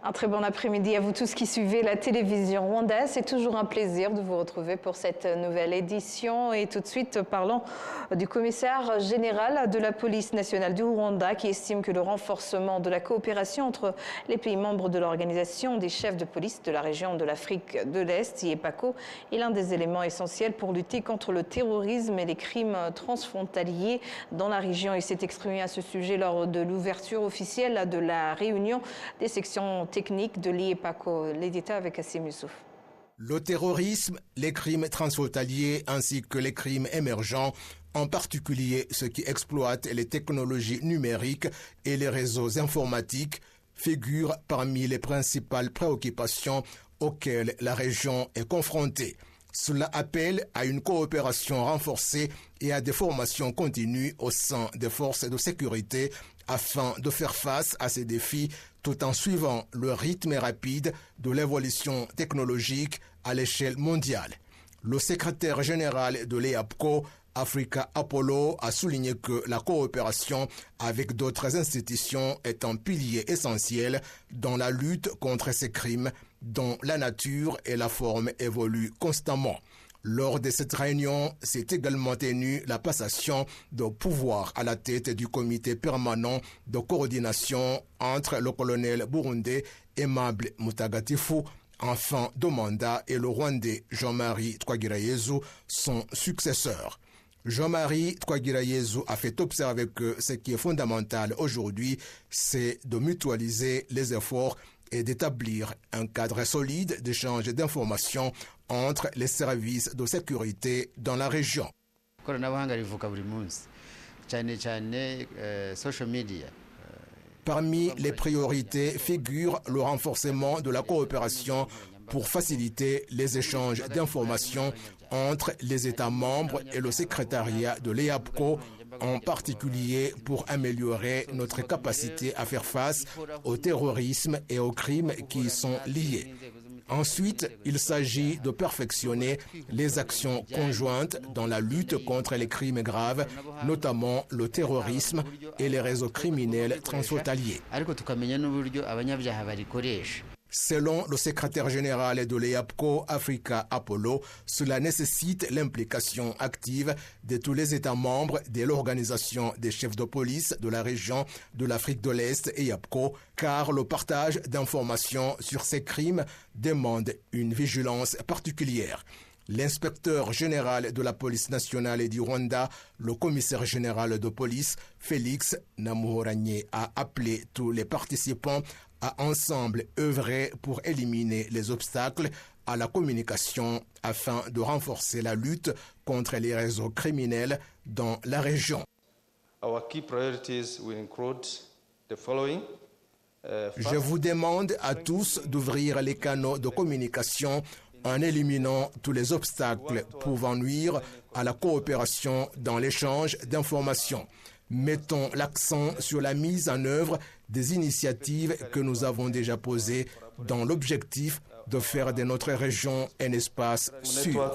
Un très bon après-midi à vous tous qui suivez la télévision rwandaise. C'est toujours un plaisir de vous retrouver pour cette nouvelle édition. Et tout de suite, parlons du commissaire général de la police nationale du Rwanda qui estime que le renforcement de la coopération entre les pays membres de l'organisation des chefs de police de la région de l'Afrique de l'Est, IEPACO, est l'un des éléments essentiels pour lutter contre le terrorisme et les crimes transfrontaliers dans la région. Il s'est exprimé à ce sujet lors de l'ouverture officielle de la réunion des sections techniques de l'IEPACO. Les détails avec Kassim Youssouf. Le terrorisme, les crimes transfrontaliers ainsi que les crimes émergents, en particulier ceux qui exploitent les technologies numériques et les réseaux informatiques, figurent parmi les principales préoccupations auxquelles la région est confrontée. Cela appelle à une coopération renforcée et à des formations continues au sein des forces de sécurité afin de faire face à ces défis tout en suivant le rythme rapide de l'évolution technologique à l'échelle mondiale. Le secrétaire général de l'EAPCO, Africa Apollo, a souligné que la coopération avec d'autres institutions est un pilier essentiel dans la lutte contre ces crimes dont la nature et la forme évoluent constamment. Lors de cette réunion, s'est également tenue la passation de pouvoir à la tête du comité permanent de coordination entre le colonel burundais Aimable Mutagatifu, enfant de mandat, et le Rwandais Jean-Marie Twagirayezu, son successeur. Jean-Marie Twagirayezu a fait observer que ce qui est fondamental aujourd'hui, c'est de mutualiser les efforts et d'établir un cadre solide d'échange d'informations entre les services de sécurité dans la région. Parmi les priorités figure le renforcement de la coopération pour faciliter les échanges d'informations entre les États membres et le secrétariat de l'EAPCO, en particulier pour améliorer notre capacité à faire face au terrorisme et aux crimes qui y sont liés. Ensuite, il s'agit de perfectionner les actions conjointes dans la lutte contre les crimes graves, notamment le terrorisme et les réseaux criminels transfrontaliers. Selon le secrétaire général de l'EAPCO, Africa Apollo, cela nécessite l'implication active de tous les États membres de l'Organisation des chefs de police de la région de l'Afrique de l'Est, EAPCO, car le partage d'informations sur ces crimes demande une vigilance particulière. L'inspecteur général de la police nationale du Rwanda, le commissaire général de police, Félix Namuhoranye, a appelé tous les participants à ensemble œuvrer pour éliminer les obstacles à la communication afin de renforcer la lutte contre les réseaux criminels dans la région. Our key priorities will include the following. Je vous demande à tous d'ouvrir les canaux de communication en éliminant tous les obstacles pouvant nuire à la coopération dans l'échange d'informations. Mettons l'accent sur la mise en œuvre des initiatives que nous avons déjà posées dans l'objectif de faire de notre région un espace sûr.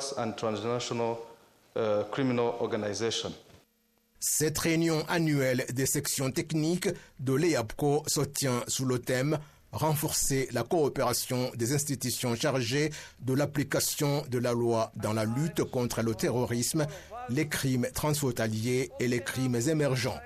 Cette réunion annuelle des sections techniques de l'EAPCO se tient sous le thème renforcer la coopération des institutions chargées de l'application de la loi dans la lutte contre le terrorisme, les crimes transfrontaliers et les crimes émergents.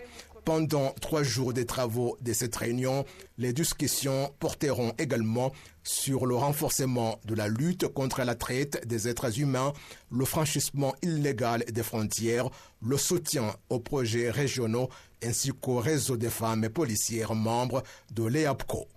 Pendant 3 jours des travaux de cette réunion, les discussions porteront également sur le renforcement de la lutte contre la traite des êtres humains, le franchissement illégal des frontières, le soutien aux projets régionaux ainsi qu'au réseau des femmes policières membres de l'EAPCO.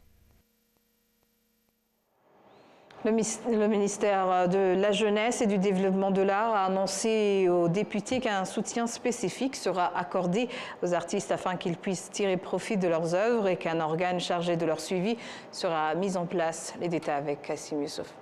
Le ministère de la Jeunesse et du Développement de l'Art a annoncé aux députés qu'un soutien spécifique sera accordé aux artistes afin qu'ils puissent tirer profit de leurs œuvres et qu'un organe chargé de leur suivi sera mis en place. Les détails avec Kassim Youssouf.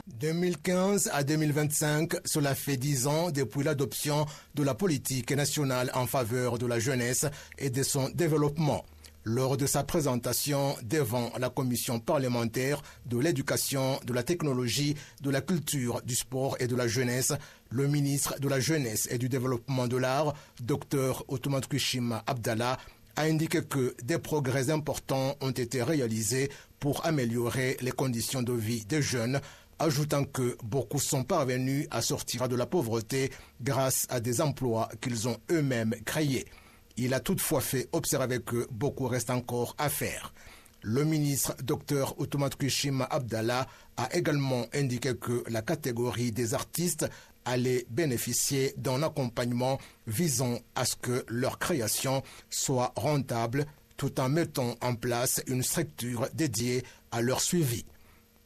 2015 à 2025, cela fait 10 ans depuis l'adoption de la politique nationale en faveur de la jeunesse et de son développement. Lors de sa présentation devant la commission parlementaire de l'éducation, de la technologie, de la culture, du sport et de la jeunesse, le ministre de la Jeunesse et du Développement de l'Art, Dr Otumatukwishima Abdallah, a indiqué que des progrès importants ont été réalisés pour améliorer les conditions de vie des jeunes, ajoutant que beaucoup sont parvenus à sortir de la pauvreté grâce à des emplois qu'ils ont eux-mêmes créés. Il a toutefois fait observer que beaucoup reste encore à faire. Le ministre Dr Outoumate Kishima Abdallah a également indiqué que la catégorie des artistes allait bénéficier d'un accompagnement visant à ce que leur création soit rentable tout en mettant en place une structure dédiée à leur suivi.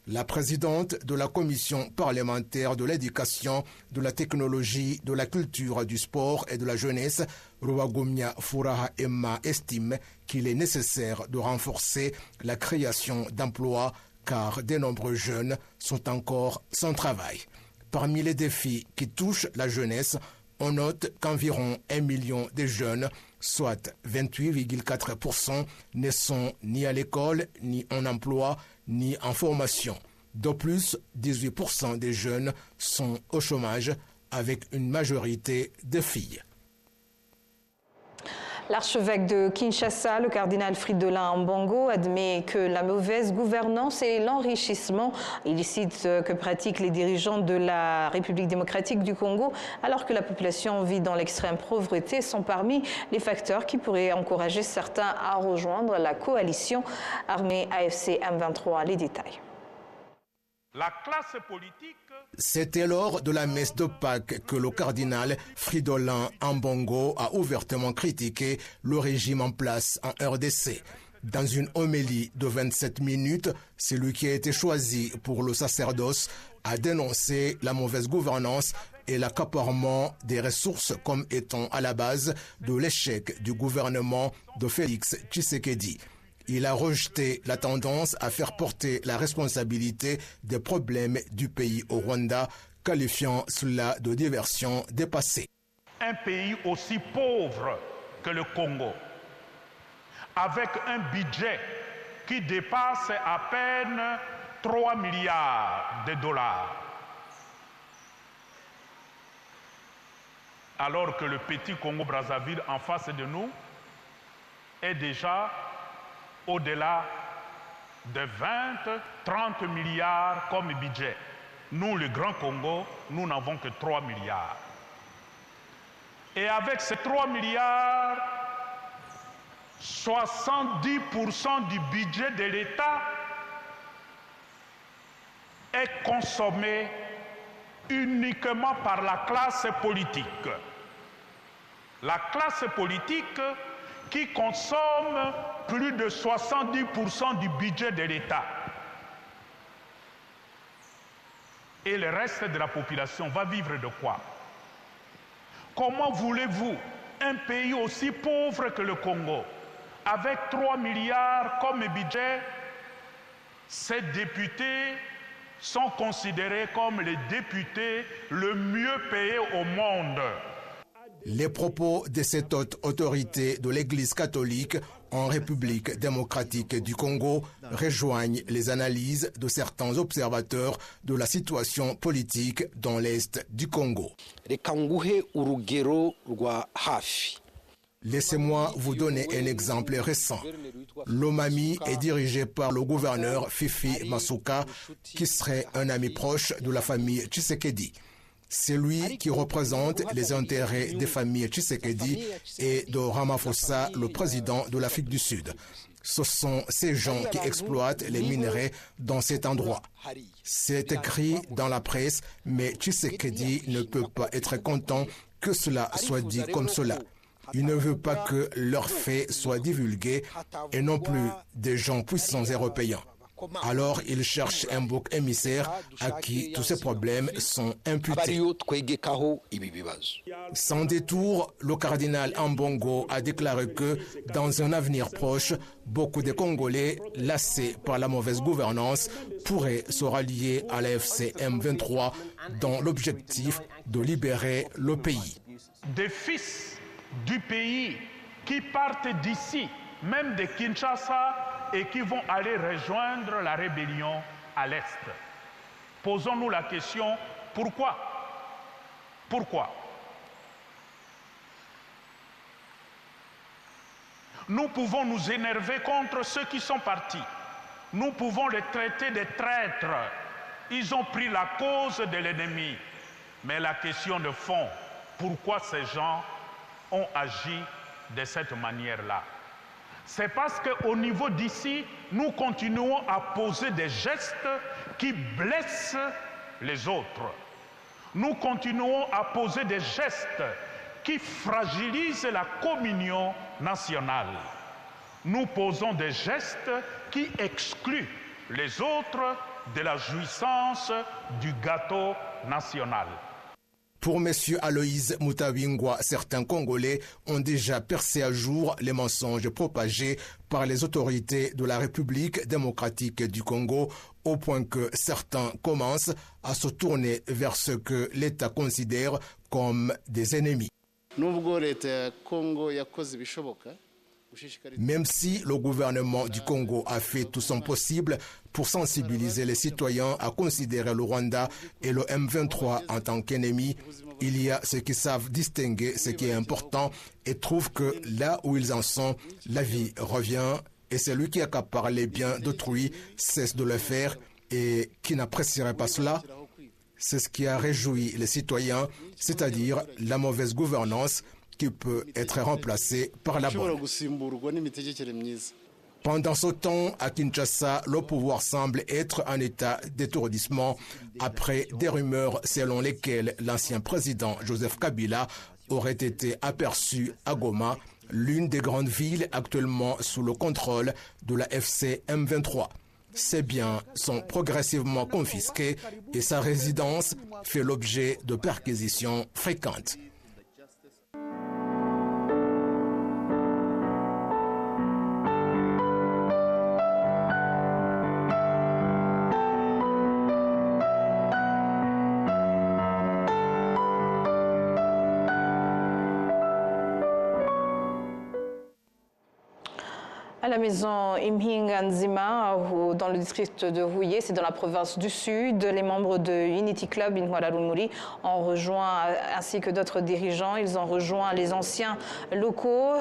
La présidente de la commission parlementaire de l'éducation, de la technologie, de la culture, du sport et de la jeunesse, Ruwagumia Furaha Emma, estime qu'il est nécessaire de renforcer la création d'emplois car de nombreux jeunes sont encore sans travail. Parmi les défis qui touchent la jeunesse, on note qu'environ 1 million de jeunes, soit 28,4%, ne sont ni à l'école, ni en emploi, ni en formation. De plus, 18% des jeunes sont au chômage, avec une majorité de filles. L'archevêque de Kinshasa, le cardinal Fridolin Ambongo, admet que la mauvaise gouvernance et l'enrichissement illicite que pratiquent les dirigeants de la République démocratique du Congo, alors que la population vit dans l'extrême pauvreté, sont parmi les facteurs qui pourraient encourager certains à rejoindre la coalition armée AFC M23. Les détails. La classe politique. C'était lors de la messe de Pâques que le cardinal Fridolin Ambongo a ouvertement critiqué le régime en place en RDC. Dans une homélie de 27 minutes, celui qui a été choisi pour le sacerdoce a dénoncé la mauvaise gouvernance et l'accaparement des ressources comme étant à la base de l'échec du gouvernement de Félix Tshisekedi. Il a rejeté la tendance à faire porter la responsabilité des problèmes du pays au Rwanda, qualifiant cela de diversion dépassée. Un pays aussi pauvre que le Congo, avec un budget qui dépasse à peine 3 milliards de dollars, alors que le petit Congo-Brazzaville en face de nous est déjà au-delà de 20-30 milliards comme budget. Nous, le Grand Congo, nous n'avons que 3 milliards. Et avec ces 3 milliards, 70% du budget de l'État est consommé uniquement par la classe politique. La classe politique qui consomme plus de 70% du budget de l'État. Et le reste de la population va vivre de quoi? Comment voulez-vous un pays aussi pauvre que le Congo, avec 3 milliards comme budget, ces députés sont considérés comme les députés le mieux payés au monde? Les propos de cette haute autorité de l'Église catholique en République démocratique du Congo rejoignent les analyses de certains observateurs de la situation politique dans l'Est du Congo. Laissez-moi vous donner un exemple récent. L'Omami est dirigé par le gouverneur Fifi Masuka, qui serait un ami proche de la famille Tshisekedi. C'est lui qui représente les intérêts des familles Tshisekedi et de Ramaphosa, le président de l'Afrique du Sud. Ce sont ces gens qui exploitent les minerais dans cet endroit. C'est écrit dans la presse, mais Tshisekedi ne peut pas être content que cela soit dit comme cela. Il ne veut pas que leurs faits soient divulgués et non plus des gens puissants européens. Alors, il cherche un bouc émissaire à qui tous ces problèmes sont imputés. Sans détour, le cardinal Ambongo a déclaré que, dans un avenir proche, beaucoup de Congolais, lassés par la mauvaise gouvernance, pourraient se rallier à l'AFC M23 dans l'objectif de libérer le pays. Des fils du pays qui partent d'ici, même de Kinshasa, et qui vont aller rejoindre la rébellion à l'Est. Posons-nous la question, pourquoi? Pourquoi? Nous pouvons nous énerver contre ceux qui sont partis. Nous pouvons les traiter de traîtres. Ils ont pris la cause de l'ennemi. Mais la question de fond, pourquoi ces gens ont agi de cette manière-là? C'est parce qu'au niveau d'ici, nous continuons à poser des gestes qui blessent les autres. Nous continuons à poser des gestes qui fragilisent la communion nationale. Nous posons des gestes qui excluent les autres de la jouissance du gâteau national. Pour M. Aloïse Mutawingwa, certains Congolais ont déjà percé à jour les mensonges propagés par les autorités de la République démocratique du Congo, au point que certains commencent à se tourner vers ce que l'État considère comme des ennemis. Même si le gouvernement du Congo a fait tout son possible pour sensibiliser les citoyens à considérer le Rwanda et le M23 en tant qu'ennemis, il y a ceux qui savent distinguer ce qui est important et trouvent que là où ils en sont, la vie revient et celui qui accapare les biens d'autrui cesse de le faire et qui n'apprécierait pas cela. C'est ce qui a réjoui les citoyens, c'est-à-dire la mauvaise gouvernance qui peut être remplacée par la bonne. Pendant ce temps, à Kinshasa, le pouvoir semble être en état d'étourdissement après des rumeurs selon lesquelles l'ancien président Joseph Kabila aurait été aperçu à Goma, l'une des grandes villes actuellement sous le contrôle de la FC M23. Ses biens sont progressivement confisqués et sa résidence fait l'objet de perquisitions fréquentes. À la maison Imhinga Nzima, dans le district de Rouillé, c'est dans la province du Sud. Les membres de Unity Club Intwara-Lumuri ont rejoint, ainsi que d'autres dirigeants, ils ont rejoint les anciens locaux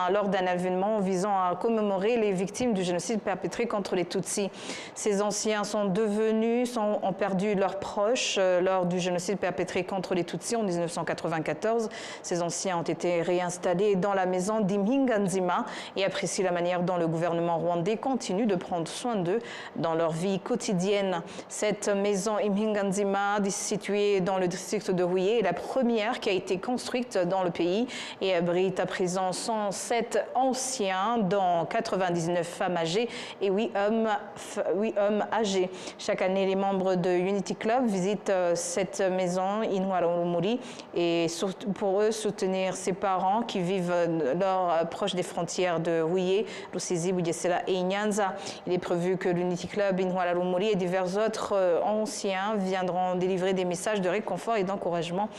lors d'un événement visant à commémorer les victimes du génocide perpétré contre les Tutsis. Ces anciens ont perdu leurs proches lors du génocide perpétré contre les Tutsis en 1994. Ces anciens ont été réinstallés dans la maison d'Imhinga Nzima et apprécient la manière dont le gouvernement rwandais continue de prendre soin d'eux dans leur vie quotidienne. Cette maison Imhinga Nzima, située dans le district de Rouillé, est la première qui a été construite dans le pays et abrite à présent 107 anciens, dont 99 femmes âgées et 8 hommes âgés. Chaque année, les membres de Unity Club visitent cette maison Intwara-Lumuri et pour eux soutenir ces parents qui vivent proche des frontières de Rouillé, Rusizi, Bugesera et Nyanza. Il est prévu que l'Unity Club Intwara-Lumuri et divers autres anciens viendront délivrer des messages de réconfort et d'encouragement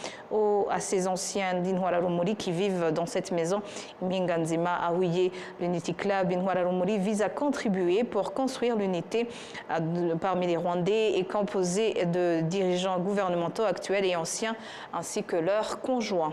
à ces anciens d'Intwara-Lumuri qui vivent dans cette maison Imhinga Nzima à Rouillé. L'Unity Club Intwara-Lumuri vise à contribuer pour construire l'unité parmi les Rwandais et composé de dirigeants gouvernementaux actuels et anciens ainsi que leurs conjoints.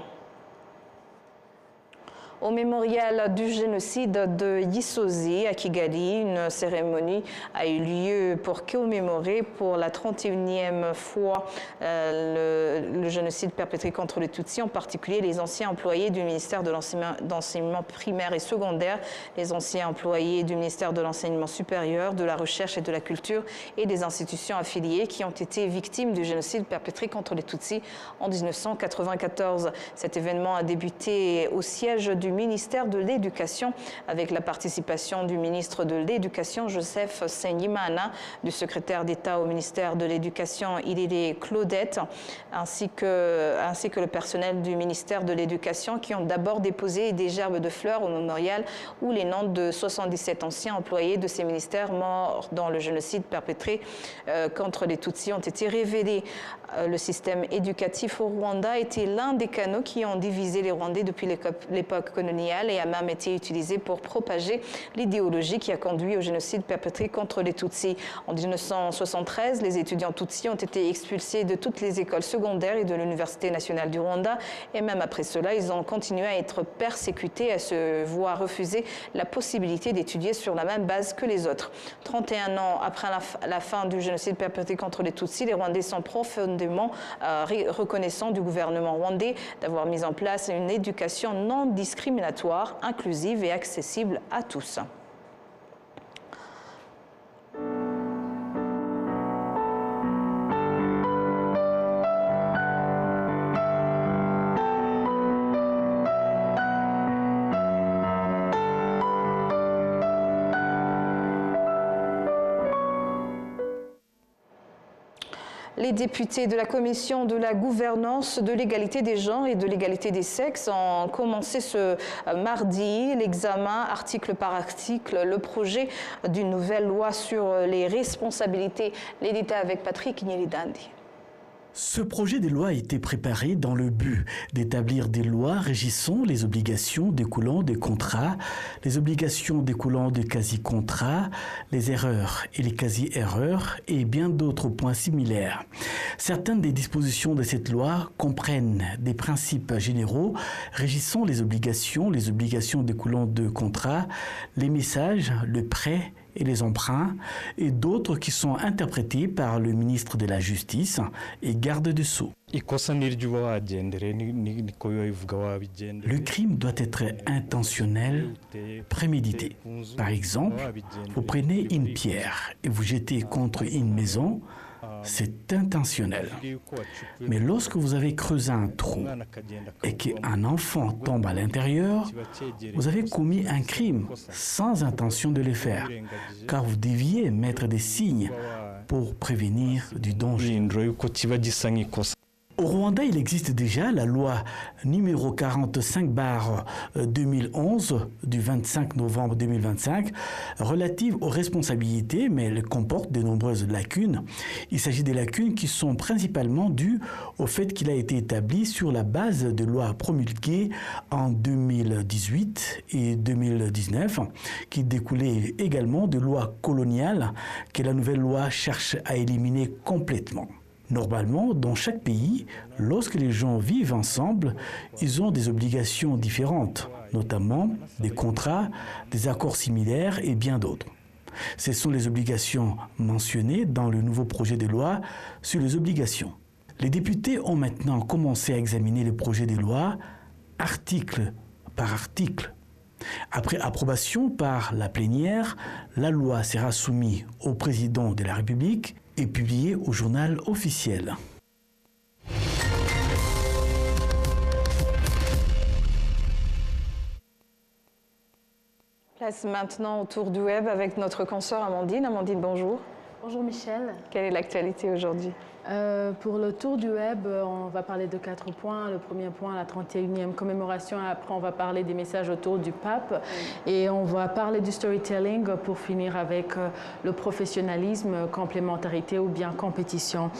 Au mémorial du génocide de Gisozi à Kigali, une cérémonie a eu lieu pour commémorer pour la 31e fois le génocide perpétré contre les Tutsis, en particulier les anciens employés du ministère de l'enseignement primaire et secondaire, les anciens employés du ministère de l'enseignement supérieur, de la recherche et de la culture et des institutions affiliées qui ont été victimes du génocide perpétré contre les Tutsis en 1994. Cet événement a débuté au siège du ministère de l'Éducation avec la participation du ministre de l'Éducation Joseph Nsengimana, du secrétaire d'État au ministère de l'Éducation Ilile Claudette, ainsi que le personnel du ministère de l'Éducation qui ont d'abord déposé des gerbes de fleurs au mémorial où les noms de 77 anciens employés de ces ministères morts dans le génocide perpétré contre les Tutsis ont été révélés. Le système éducatif au Rwanda était l'un des canaux qui ont divisé les Rwandais depuis l'époque coloniale et a même été utilisé pour propager l'idéologie qui a conduit au génocide perpétré contre les Tutsis. En 1973, les étudiants Tutsis ont été expulsés de toutes les écoles secondaires et de l'Université nationale du Rwanda. Et même après cela, ils ont continué à être persécutés, à se voir refuser la possibilité d'étudier sur la même base que les autres. 31 ans après la fin du génocide perpétré contre les Tutsis, les Rwandais sont profondément reconnaissants du gouvernement rwandais d'avoir mis en place une éducation non discriminatoire, inclusive et accessible à tous. Les députés de la Commission de la gouvernance de l'égalité des genres et de l'égalité des sexes ont commencé ce mardi l'examen article par article, le projet d'une nouvelle loi sur les responsabilités. L'édita avec Patrick Nyelidandi. Ce projet de loi a été préparé dans le but d'établir des lois régissant les obligations découlant des contrats, les obligations découlant de quasi-contrats, les erreurs et les quasi-erreurs et bien d'autres points similaires. Certaines des dispositions de cette loi comprennent des principes généraux régissant les obligations découlant de contrats, les messages, le prêt et les emprunts, et d'autres qui sont interprétés par le ministre de la Justice et garde des Sceaux. Le crime doit être intentionnel, prémédité. Par exemple, vous prenez une pierre et vous jetez contre une maison, c'est intentionnel. Mais lorsque vous avez creusé un trou et qu'un enfant tombe à l'intérieur, vous avez commis un crime sans intention de le faire, car vous deviez mettre des signes pour prévenir du danger. Au Rwanda, il existe déjà la loi numéro 45/2011 du 25 novembre 2025 relative aux responsabilités, mais elle comporte de nombreuses lacunes. Il s'agit des lacunes qui sont principalement dues au fait qu'il a été établi sur la base de lois promulguées en 2018 et 2019, qui découlaient également de lois coloniales que la nouvelle loi cherche à éliminer complètement. Normalement, dans chaque pays, lorsque les gens vivent ensemble, ils ont des obligations différentes, notamment des contrats, des accords similaires et bien d'autres. Ce sont les obligations mentionnées dans le nouveau projet de loi sur les obligations. Les députés ont maintenant commencé à examiner le projet de loi article par article. Après approbation par la plénière, la loi sera soumise au président de la République et publiée au journal officiel. Place maintenant au tour du web avec notre consoeur Amandine. Amandine, bonjour. Bonjour Michel. Quelle est l'actualité aujourd'hui ? Pour le tour du web, on va parler de 4 points. Le premier point, la 31e commémoration. Après, on va parler des messages autour du pape. Et on va parler du storytelling pour finir avec le professionnalisme, complémentarité ou bien compétition.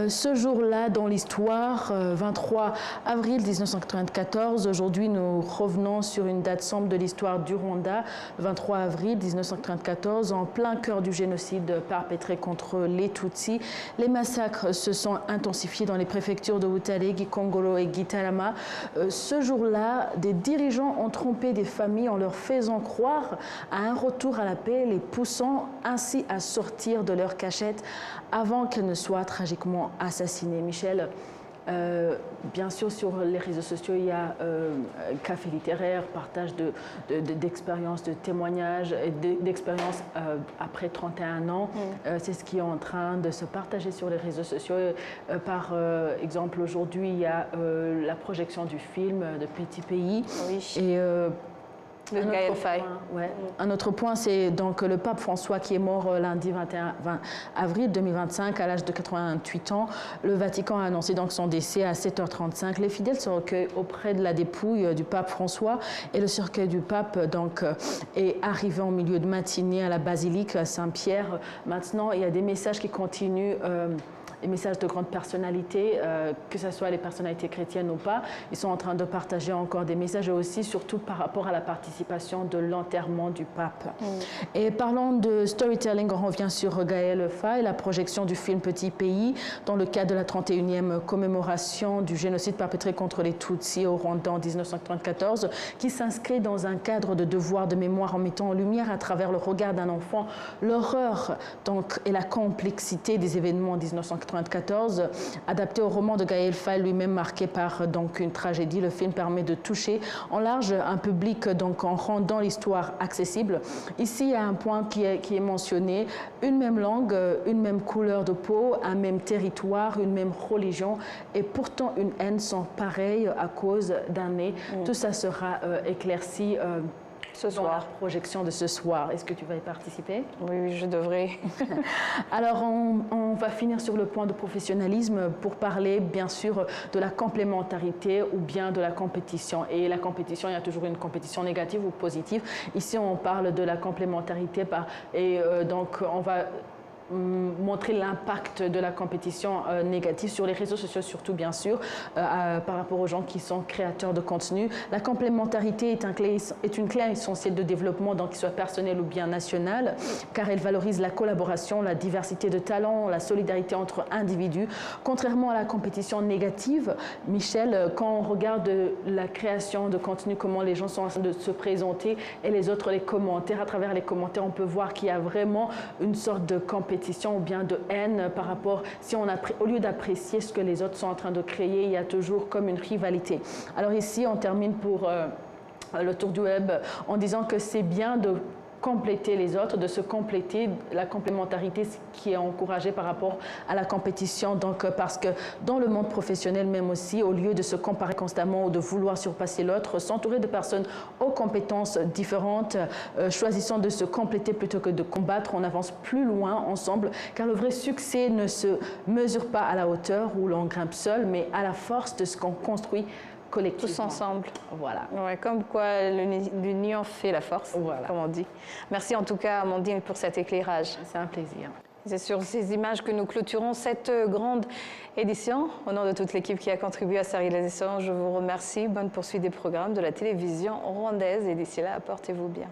Ce jour-là, dans l'histoire, 23 avril 1994, aujourd'hui, nous revenons sur une date sombre de l'histoire du Rwanda. 23 avril 1994, en plein cœur du génocide perpétré contre les Tutsis. Les massacres se sont intensifiés dans les préfectures de Butare, Gikongoro et Gitarama. Ce jour-là, des dirigeants ont trompé des familles en leur faisant croire à un retour à la paix, les poussant ainsi à sortir de leur cachette avant qu'elles ne soient tragiquement assassinées. Michel, bien sûr, sur les réseaux sociaux, il y a café littéraire, partage d'expériences, de témoignages, d'expériences après 31 ans. C'est ce qui est en train de se partager sur les réseaux sociaux. Par exemple, aujourd'hui, il y a la projection du film de Petit Pays. Oui. Et, Un autre point, c'est donc le pape François qui est mort lundi 21 avril 2025 à l'âge de 88 ans. Le Vatican a annoncé donc son décès à 7h35. Les fidèles se recueillent auprès de la dépouille du pape François et le cercueil du pape donc est arrivé en milieu de matinée à la basilique Saint-Pierre. Maintenant, il y a des messages qui continuent les messages de grandes personnalités, que ce soit les personnalités chrétiennes ou pas. Ils sont en train de partager encore des messages et aussi, surtout par rapport à la participation de l'enterrement du pape. Et parlant de storytelling, on revient sur Gaël Faye, la projection du film Petit Pays dans le cadre de la 31e commémoration du génocide perpétré contre les Tutsis au Rwanda en 1994, qui s'inscrit dans un cadre de devoir de mémoire en mettant en lumière à travers le regard d'un enfant l'horreur et la complexité des événements en 1994. Adapté au roman de Gaël Faye, lui-même marqué par une tragédie, le film permet de toucher en large un public en rendant l'histoire accessible. Ici, il y a un point qui est mentionné, une même langue, une même couleur de peau, un même territoire, une même religion et pourtant une haine sont pareilles à cause d'un nez. Tout ça sera éclairci ce soir. Dans la projection de ce soir. Est-ce que tu vas y participer? Oui, je devrais. Alors, on va finir sur le point de professionnalisme pour parler, bien sûr, de la complémentarité ou bien de la compétition. Et la compétition, il y a toujours une compétition négative ou positive. Ici, on parle de la complémentarité donc on va montrer l'impact de la compétition négative sur les réseaux sociaux, surtout bien sûr, par rapport aux gens qui sont créateurs de contenu. La complémentarité est une clé essentielle de développement, donc qu'il soit personnel ou bien national, car elle valorise la collaboration, la diversité de talents, la solidarité entre individus. Contrairement à la compétition négative, Michel, quand on regarde la création de contenu, comment les gens sont en train de se présenter et les autres, les commentaires, à travers les commentaires, on peut voir qu'il y a vraiment une sorte de compétition ou bien de haine par rapport, au lieu d'apprécier ce que les autres sont en train de créer, il y a toujours comme une rivalité. Alors ici, on termine pour le tour du web en disant que c'est bien de compléter les autres, de se compléter, la complémentarité qui est encouragée par rapport à la compétition. Donc, parce que dans le monde professionnel même aussi, au lieu de se comparer constamment ou de vouloir surpasser l'autre, s'entourer de personnes aux compétences différentes, choisissant de se compléter plutôt que de combattre, on avance plus loin ensemble, car le vrai succès ne se mesure pas à la hauteur où l'on grimpe seul, mais à la force de ce qu'on construit collectivement. Tous ensemble. Voilà. Ouais, comme quoi l'union fait la force, voilà. Comme on dit. Merci en tout cas, Amandine, pour cet éclairage. C'est un plaisir. C'est sur ces images que nous clôturons cette grande édition. Au nom de toute l'équipe qui a contribué à sa réalisation, je vous remercie. Bonne poursuite des programmes de la télévision rwandaise et d'ici là, portez-vous bien.